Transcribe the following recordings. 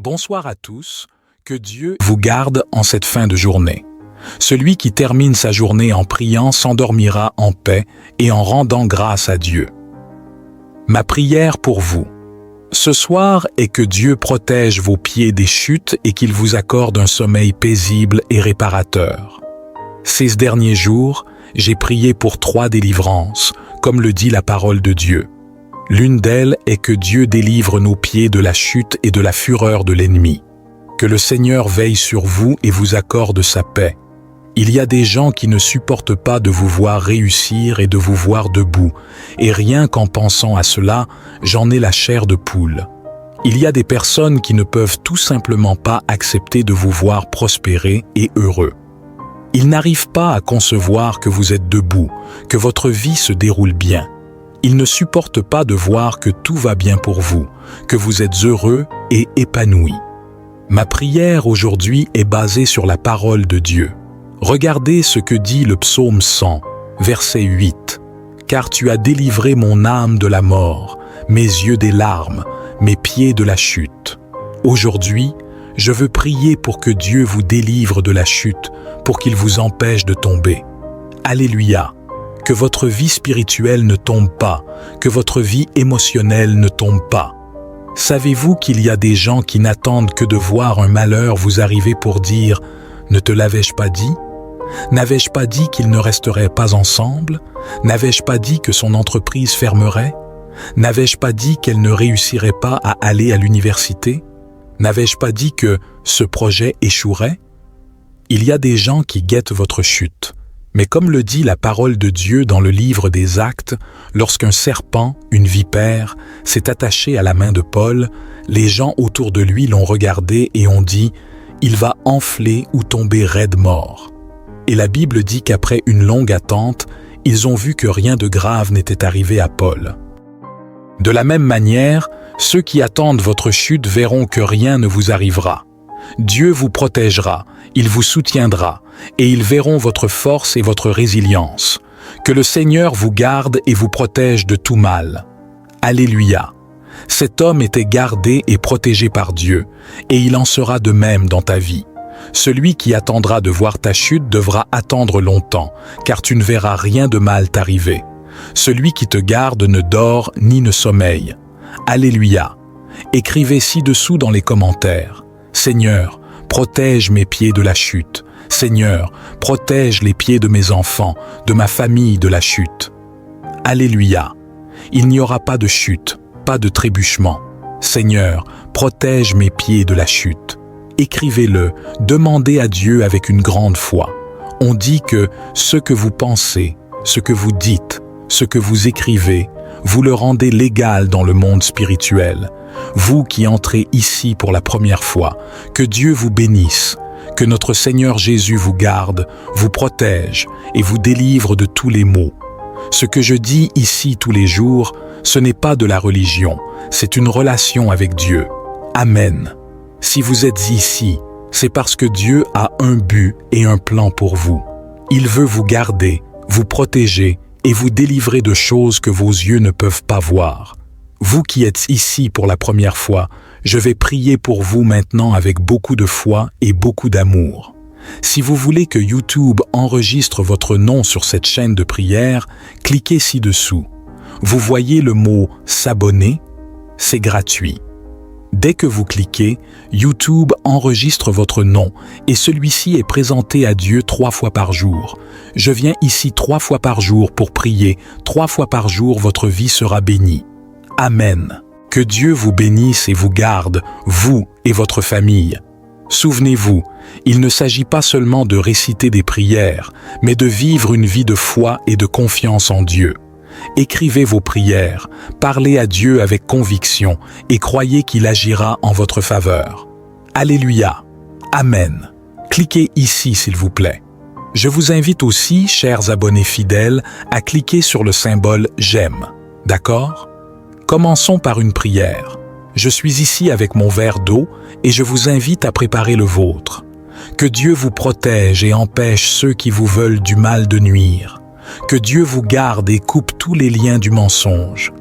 Bonsoir à tous, que Dieu vous garde en cette fin de journée. Celui qui termine sa journée en priant s'endormira en paix et en rendant grâce à Dieu. Ma prière pour vous, ce soir, est que Dieu protège vos pieds des chutes et qu'il vous accorde un sommeil paisible et réparateur. Ces derniers jours, j'ai prié pour 3 délivrances, comme le dit la parole de Dieu. L'une d'elles est que Dieu délivre nos pieds de la chute et de la fureur de l'ennemi. Que le Seigneur veille sur vous et vous accorde sa paix. Il y a des gens qui ne supportent pas de vous voir réussir et de vous voir debout, et rien qu'en pensant à cela, j'en ai la chair de poule. Il y a des personnes qui ne peuvent tout simplement pas accepter de vous voir prospérer et heureux. Ils n'arrivent pas à concevoir que vous êtes debout, que votre vie se déroule bien. Ils ne supportent pas de voir que tout va bien pour vous, que vous êtes heureux et épanoui. Ma prière aujourd'hui est basée sur la parole de Dieu. Regardez ce que dit le psaume 100, verset 8. « Car tu as délivré mon âme de la mort, mes yeux des larmes, mes pieds de la chute. » Aujourd'hui, je veux prier pour que Dieu vous délivre de la chute, pour qu'il vous empêche de tomber. Alléluia! Que votre vie spirituelle ne tombe pas, que votre vie émotionnelle ne tombe pas. Savez-vous qu'il y a des gens qui n'attendent que de voir un malheur vous arriver pour dire « Ne te l'avais-je pas dit » ? N'avais-je pas dit qu'ils ne resteraient pas ensemble? N'avais-je pas dit que son entreprise fermerait? N'avais-je pas dit qu'elle ne réussirait pas à aller à l'université? N'avais-je pas dit que ce projet échouerait? Il y a des gens qui guettent votre chute. Mais comme le dit la parole de Dieu dans le livre des Actes, lorsqu'un serpent, une vipère, s'est attaché à la main de Paul, les gens autour de lui l'ont regardé et ont dit « Il va enfler ou tomber raide mort ». Et la Bible dit qu'après une longue attente, ils ont vu que rien de grave n'était arrivé à Paul. De la même manière, ceux qui attendent votre chute verront que rien ne vous arrivera. Dieu vous protégera, il vous soutiendra, et ils verront votre force et votre résilience. Que le Seigneur vous garde et vous protège de tout mal. Alléluia! Cet homme était gardé et protégé par Dieu, et il en sera de même dans ta vie. Celui qui attendra de voir ta chute devra attendre longtemps, car tu ne verras rien de mal t'arriver. Celui qui te garde ne dort ni ne sommeille. Alléluia! Écrivez ci-dessous dans les commentaires. Seigneur, protège mes pieds de la chute. Seigneur, protège les pieds de mes enfants, de ma famille de la chute. Alléluia! Il n'y aura pas de chute, pas de trébuchement. Seigneur, protège mes pieds de la chute. Écrivez-le, demandez à Dieu avec une grande foi. On dit que ce que vous pensez, ce que vous dites, ce que vous écrivez, vous le rendez légal dans le monde spirituel. Vous qui entrez ici pour la première fois, que Dieu vous bénisse, que notre Seigneur Jésus vous garde, vous protège et vous délivre de tous les maux. Ce que je dis ici tous les jours, ce n'est pas de la religion, c'est une relation avec Dieu. Amen. Si vous êtes ici, c'est parce que Dieu a un but et un plan pour vous. Il veut vous garder, vous protéger et vous délivrer de choses que vos yeux ne peuvent pas voir. Vous qui êtes ici pour la première fois, je vais prier pour vous maintenant avec beaucoup de foi et beaucoup d'amour. Si vous voulez que YouTube enregistre votre nom sur cette chaîne de prière, cliquez ci-dessous. Vous voyez le mot « S'abonner » ? C'est gratuit. Dès que vous cliquez, YouTube enregistre votre nom et celui-ci est présenté à Dieu 3 fois par jour. Je viens ici 3 fois par jour pour prier. 3 fois par jour, votre vie sera bénie. Amen. Que Dieu vous bénisse et vous garde, vous et votre famille. Souvenez-vous, il ne s'agit pas seulement de réciter des prières, mais de vivre une vie de foi et de confiance en Dieu. Écrivez vos prières, parlez à Dieu avec conviction et croyez qu'il agira en votre faveur. Alléluia. Amen. Cliquez ici s'il vous plaît. Je vous invite aussi, chers abonnés fidèles, à cliquer sur le symbole « J'aime ». D'accord ? Commençons par une prière. Je suis ici avec mon verre d'eau et je vous invite à préparer le vôtre. Que Dieu vous protège et empêche ceux qui vous veulent du mal de nuire. Que Dieu vous garde et coupe tous les liens du mensonge.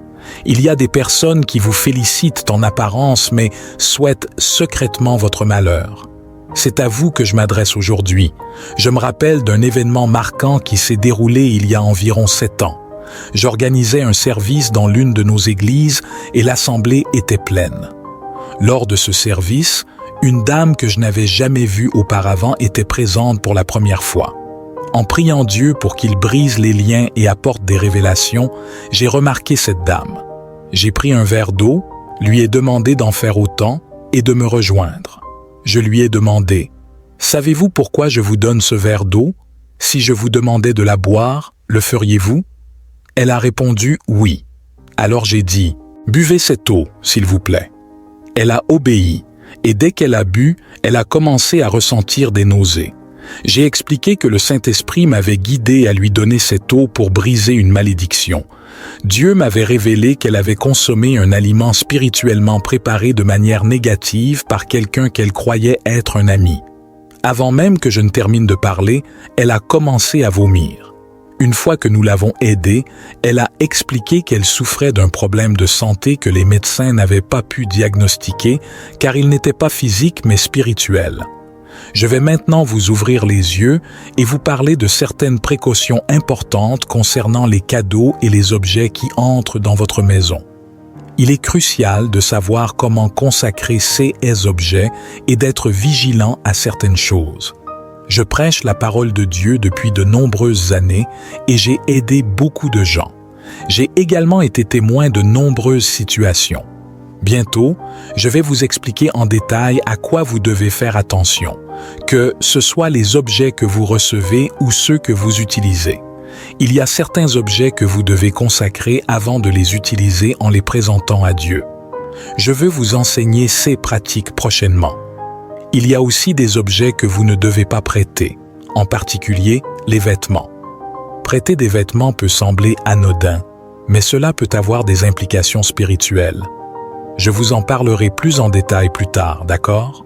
Il y a des personnes qui vous félicitent en apparence, mais souhaitent secrètement votre malheur. C'est à vous que je m'adresse aujourd'hui. Je me rappelle d'un événement marquant qui s'est déroulé il y a environ 7 ans. J'organisais un service dans l'une de nos églises et l'assemblée était pleine. Lors de ce service, une dame que je n'avais jamais vue auparavant était présente pour la première fois. En priant Dieu pour qu'il brise les liens et apporte des révélations, j'ai remarqué cette dame. J'ai pris un verre d'eau, lui ai demandé d'en faire autant et de me rejoindre. Je lui ai demandé « Savez-vous pourquoi je vous donne ce verre d'eau? Si je vous demandais de la boire, le feriez-vous » Elle a répondu « Oui ». Alors j'ai dit « Buvez cette eau, s'il vous plaît ». Elle a obéi, et dès qu'elle a bu, elle a commencé à ressentir des nausées. J'ai expliqué que le Saint-Esprit m'avait guidé à lui donner cette eau pour briser une malédiction. Dieu m'avait révélé qu'elle avait consommé un aliment spirituellement préparé de manière négative par quelqu'un qu'elle croyait être un ami. Avant même que je ne termine de parler, elle a commencé à vomir. Une fois que nous l'avons aidée, elle a expliqué qu'elle souffrait d'un problème de santé que les médecins n'avaient pas pu diagnostiquer car il n'était pas physique mais spirituel. Je vais maintenant vous ouvrir les yeux et vous parler de certaines précautions importantes concernant les cadeaux et les objets qui entrent dans votre maison. Il est crucial de savoir comment consacrer ces objets et d'être vigilant à certaines choses. Je prêche la parole de Dieu depuis de nombreuses années et j'ai aidé beaucoup de gens. J'ai également été témoin de nombreuses situations. Bientôt, je vais vous expliquer en détail à quoi vous devez faire attention, que ce soit les objets que vous recevez ou ceux que vous utilisez. Il y a certains objets que vous devez consacrer avant de les utiliser en les présentant à Dieu. Je veux vous enseigner ces pratiques prochainement. Il y a aussi des objets que vous ne devez pas prêter, en particulier les vêtements. Prêter des vêtements peut sembler anodin, mais cela peut avoir des implications spirituelles. Je vous en parlerai plus en détail plus tard, d'accord?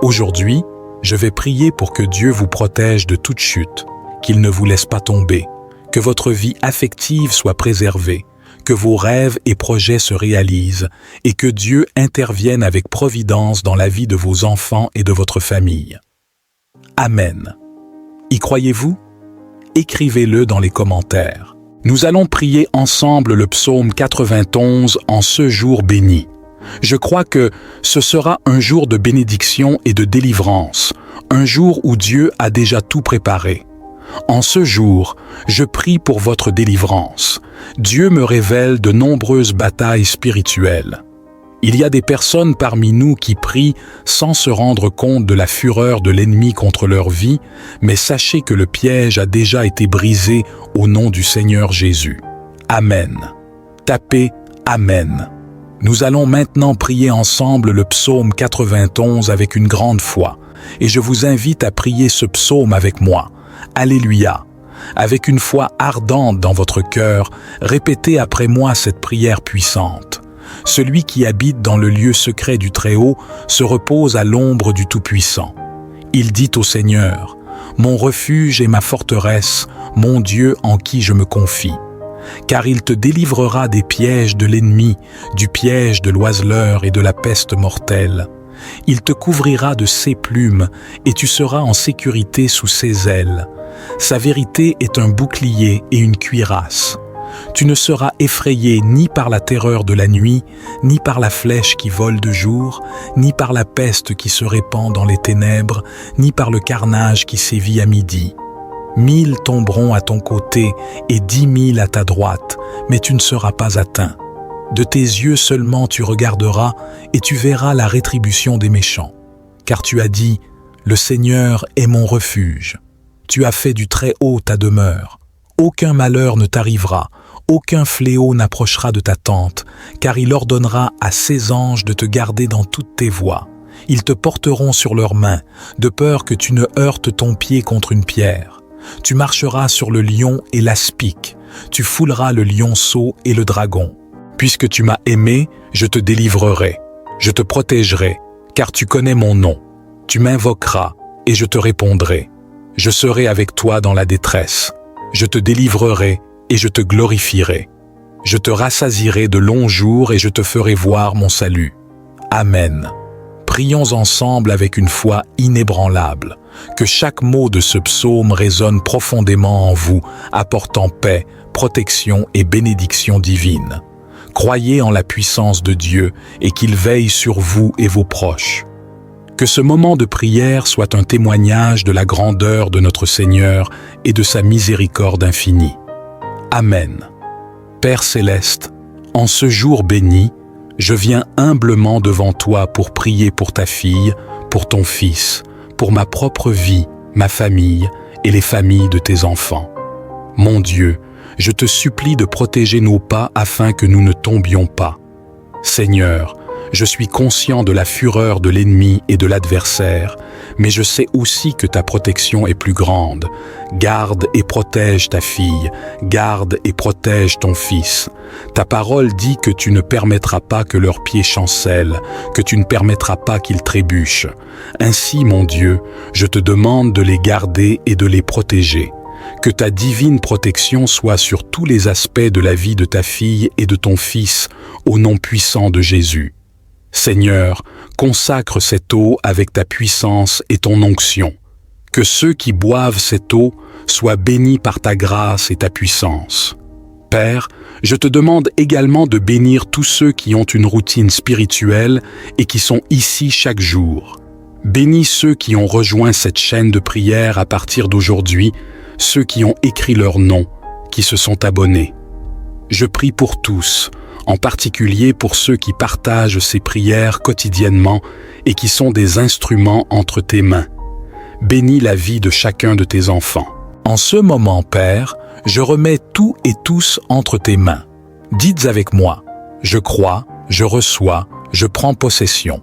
Aujourd'hui, je vais prier pour que Dieu vous protège de toute chute, qu'il ne vous laisse pas tomber, que votre vie affective soit préservée, que vos rêves et projets se réalisent et que Dieu intervienne avec providence dans la vie de vos enfants et de votre famille. Amen. Y croyez-vous? Écrivez-le dans les commentaires. Nous allons prier ensemble le psaume 91 en ce jour béni. Je crois que ce sera un jour de bénédiction et de délivrance, un jour où Dieu a déjà tout préparé. En ce jour, je prie pour votre délivrance. Dieu me révèle de nombreuses batailles spirituelles. Il y a des personnes parmi nous qui prient sans se rendre compte de la fureur de l'ennemi contre leur vie, mais sachez que le piège a déjà été brisé au nom du Seigneur Jésus. Amen. Tapez Amen. Nous allons maintenant prier ensemble le psaume 91 avec une grande foi, et je vous invite à prier ce psaume avec moi. Alléluia. Avec une foi ardente dans votre cœur, répétez après moi cette prière puissante. Celui qui habite dans le lieu secret du Très-Haut se repose à l'ombre du Tout-Puissant. Il dit au Seigneur, « Mon refuge et ma forteresse, mon Dieu en qui je me confie. » Car il te délivrera des pièges de l'ennemi, du piège de l'oiseleur et de la peste mortelle. Il te couvrira de ses plumes, et tu seras en sécurité sous ses ailes. Sa vérité est un bouclier et une cuirasse. Tu ne seras effrayé ni par la terreur de la nuit, ni par la flèche qui vole de jour, ni par la peste qui se répand dans les ténèbres, ni par le carnage qui sévit à midi. 1000 tomberont à ton côté et 10 000 à ta droite, mais tu ne seras pas atteint. De tes yeux seulement tu regarderas et tu verras la rétribution des méchants. Car tu as dit, « Le Seigneur est mon refuge. » Tu as fait du Très-Haut ta demeure. Aucun malheur ne t'arrivera, aucun fléau n'approchera de ta tente, car il ordonnera à ses anges de te garder dans toutes tes voies. Ils te porteront sur leurs mains, de peur que tu ne heurtes ton pied contre une pierre. Tu marcheras sur le lion et l'aspic, tu fouleras le lionceau et le dragon. Puisque tu m'as aimé, je te délivrerai, je te protégerai, car tu connais mon nom. Tu m'invoqueras et je te répondrai. Je serai avec toi dans la détresse. Je te délivrerai et je te glorifierai. Je te rassasierai de longs jours et je te ferai voir mon salut. Amen. Prions ensemble avec une foi inébranlable. Que chaque mot de ce psaume résonne profondément en vous, apportant paix, protection et bénédiction divine. Croyez en la puissance de Dieu et qu'il veille sur vous et vos proches. Que ce moment de prière soit un témoignage de la grandeur de notre Seigneur et de sa miséricorde infinie. Amen. Père céleste, en ce jour béni, je viens humblement devant toi pour prier pour ta fille, pour ton fils, pour ma propre vie, ma famille et les familles de tes enfants. Mon Dieu, je te supplie de protéger nos pas afin que nous ne tombions pas. Seigneur, je suis conscient de la fureur de l'ennemi et de l'adversaire, mais je sais aussi que ta protection est plus grande. Garde et protège ta fille, garde et protège ton fils. Ta parole dit que tu ne permettras pas que leurs pieds chancellent, que tu ne permettras pas qu'ils trébuchent. Ainsi, mon Dieu, je te demande de les garder et de les protéger. Que ta divine protection soit sur tous les aspects de la vie de ta fille et de ton fils, au nom puissant de Jésus. Seigneur, consacre cette eau avec ta puissance et ton onction. Que ceux qui boivent cette eau soient bénis par ta grâce et ta puissance. Père, je te demande également de bénir tous ceux qui ont une routine spirituelle et qui sont ici chaque jour. Bénis ceux qui ont rejoint cette chaîne de prière à partir d'aujourd'hui, ceux qui ont écrit leur nom, qui se sont abonnés. Je prie pour tous, en particulier pour ceux qui partagent ces prières quotidiennement et qui sont des instruments entre tes mains. Bénis la vie de chacun de tes enfants. En ce moment, Père, je remets tout et tous entre tes mains. Dites avec moi, je crois, je reçois, je prends possession.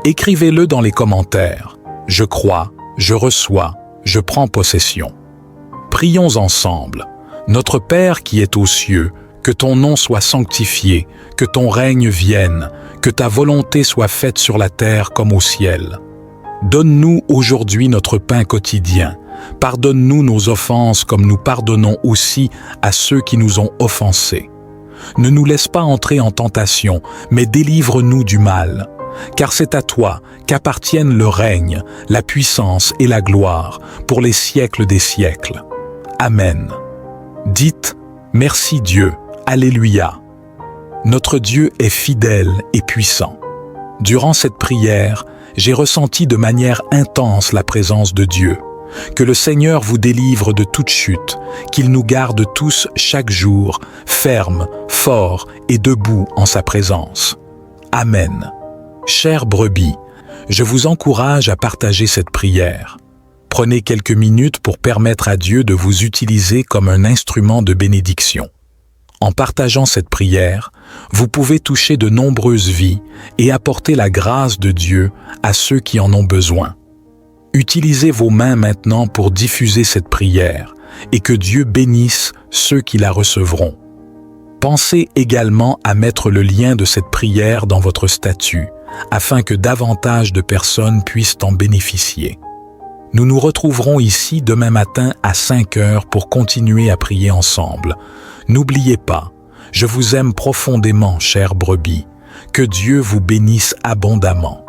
Écrivez-le dans les commentaires. Je crois, je reçois, je prends possession. Prions ensemble. Notre Père qui es aux cieux, que ton nom soit sanctifié, que ton règne vienne, que ta volonté soit faite sur la terre comme au ciel. Donne-nous aujourd'hui notre pain quotidien. Pardonne-nous nos offenses comme nous pardonnons aussi à ceux qui nous ont offensés. Ne nous laisse pas entrer en tentation, mais délivre-nous du mal. Car c'est à toi qu'appartiennent le règne, la puissance et la gloire pour les siècles des siècles. Amen. Dites, merci Dieu. Alléluia. Notre Dieu est fidèle et puissant. Durant cette prière, j'ai ressenti de manière intense la présence de Dieu. Que le Seigneur vous délivre de toute chute, qu'il nous garde tous chaque jour, fermes, forts et debout en sa présence. Amen. Chères brebis, je vous encourage à partager cette prière. Prenez quelques minutes pour permettre à Dieu de vous utiliser comme un instrument de bénédiction. En partageant cette prière, vous pouvez toucher de nombreuses vies et apporter la grâce de Dieu à ceux qui en ont besoin. Utilisez vos mains maintenant pour diffuser cette prière et que Dieu bénisse ceux qui la recevront. Pensez également à mettre le lien de cette prière dans votre statut afin que davantage de personnes puissent en bénéficier. Nous nous retrouverons ici demain matin à 5 heures pour continuer à prier ensemble. N'oubliez pas, je vous aime profondément, chères brebis. Que Dieu vous bénisse abondamment.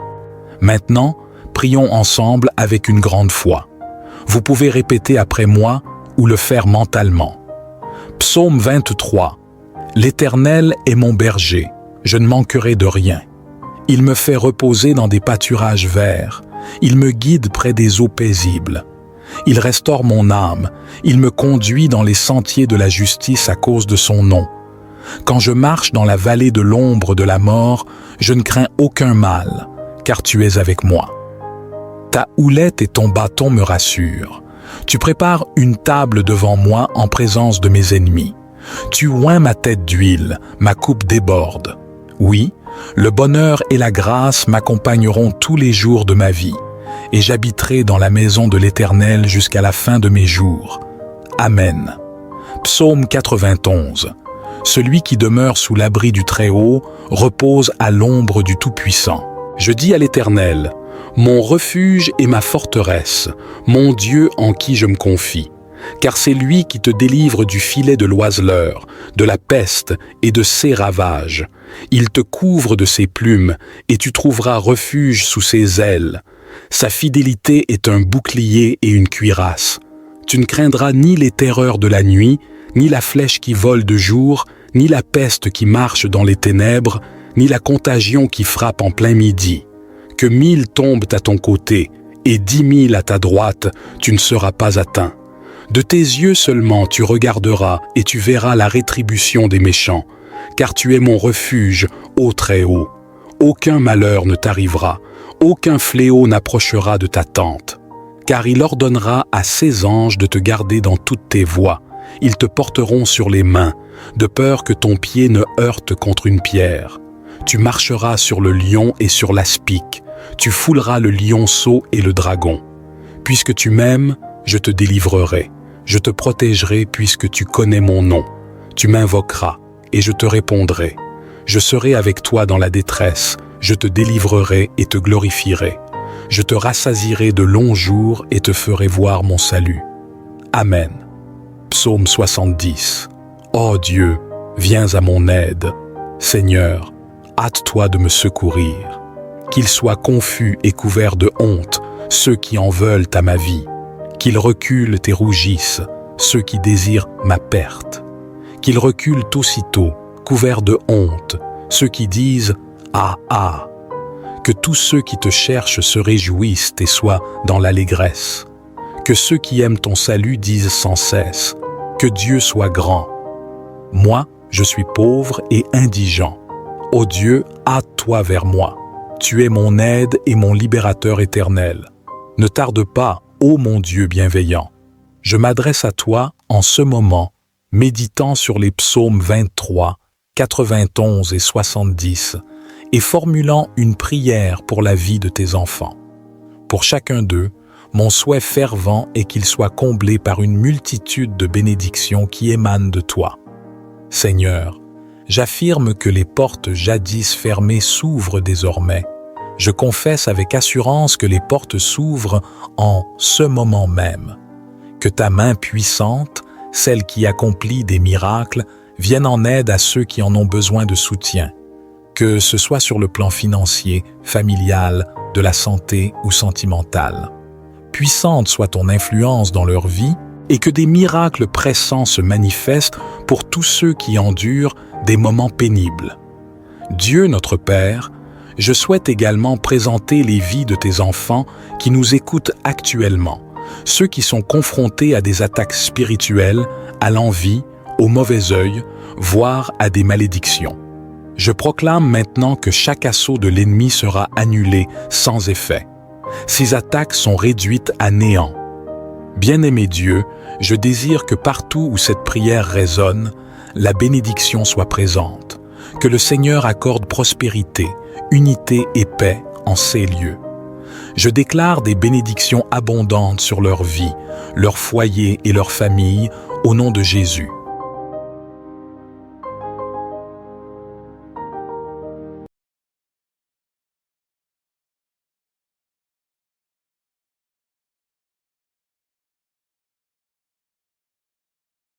Maintenant, prions ensemble avec une grande foi. Vous pouvez répéter après moi ou le faire mentalement. Psaume 23. L'Éternel est mon berger, je ne manquerai de rien. Il me fait reposer dans des pâturages verts. Il me guide près des eaux paisibles. Il restaure mon âme. Il me conduit dans les sentiers de la justice à cause de son nom. Quand je marche dans la vallée de l'ombre de la mort, je ne crains aucun mal, car tu es avec moi. Ta houlette et ton bâton me rassurent. Tu prépares une table devant moi en présence de mes ennemis. Tu oins ma tête d'huile, ma coupe déborde. Oui, le bonheur et la grâce m'accompagneront tous les jours de ma vie, et j'habiterai dans la maison de l'Éternel jusqu'à la fin de mes jours. Amen. Psaume 91. Celui qui demeure sous l'abri du Très-Haut repose à l'ombre du Tout-Puissant. Je dis à l'Éternel, mon refuge et ma forteresse, mon Dieu en qui je me confie. car c'est lui qui te délivre du filet de l'oiseleur, de la peste et de ses ravages. Il te couvre de ses plumes, et tu trouveras refuge sous ses ailes. Sa fidélité est un bouclier et une cuirasse. Tu ne craindras ni les terreurs de la nuit, ni la flèche qui vole de jour, ni la peste qui marche dans les ténèbres, ni la contagion qui frappe en plein midi. Que 1000 tombent à ton côté, et 10 000 à ta droite, tu ne seras pas atteint. De tes yeux seulement tu regarderas, et tu verras la rétribution des méchants, car tu es mon refuge, ô Très-Haut. Aucun malheur ne t'arrivera, aucun fléau n'approchera de ta tente, car il ordonnera à ses anges de te garder dans toutes tes voies. Ils te porteront sur les mains, de peur que ton pied ne heurte contre une pierre. Tu marcheras sur le lion et sur l'aspic, tu fouleras le lionceau et le dragon. Puisque tu m'aimes, je te délivrerai, je te protégerai puisque tu connais mon nom. Tu m'invoqueras, et je te répondrai. Je serai avec toi dans la détresse, je te délivrerai et te glorifierai. Je te rassasierai de longs jours et te ferai voir mon salut. Amen. Psaume 70. Ô Dieu, viens à mon aide. Seigneur, hâte-toi de me secourir. Qu'ils soient confus et couverts de honte, ceux qui en veulent à ma vie. Qu'ils reculent et rougissent, ceux qui désirent ma perte. Qu'ils reculent aussitôt, couverts de honte, ceux qui disent « Ah, ah !» Que tous ceux qui te cherchent se réjouissent et soient dans l'allégresse. Que ceux qui aiment ton salut disent sans cesse « Que Dieu soit grand !» Moi, je suis pauvre et indigent. Ô Dieu, hâte-toi vers moi. Tu es mon aide et mon libérateur éternel. Ne tarde pas, ô mon Dieu bienveillant. Je m'adresse à toi en ce moment, méditant sur les psaumes 23, 91 et 70, et formulant une prière pour la vie de tes enfants. Pour chacun d'eux, mon souhait fervent est qu'ils soient comblés par une multitude de bénédictions qui émanent de toi. Seigneur, j'affirme que les portes jadis fermées s'ouvrent désormais. Je confesse avec assurance que les portes s'ouvrent en ce moment même. Que ta main puissante, celle qui accomplit des miracles, vienne en aide à ceux qui en ont besoin de soutien. Que ce soit sur le plan financier, familial, de la santé ou sentimental. Puissante soit ton influence dans leur vie et que des miracles pressants se manifestent pour tous ceux qui endurent des moments pénibles. Dieu notre Père, je souhaite également présenter les vies de tes enfants qui nous écoutent actuellement, ceux qui sont confrontés à des attaques spirituelles, à l'envie, au mauvais œil, voire à des malédictions. Je proclame maintenant que chaque assaut de l'ennemi sera annulé sans effet. Ces attaques sont réduites à néant. Bien-aimé Dieu, je désire que partout où cette prière résonne, la bénédiction soit présente, que le Seigneur accorde prospérité, unité et paix en ces lieux. Je déclare des bénédictions abondantes sur leur vie, leur foyer et leur famille, au nom de Jésus.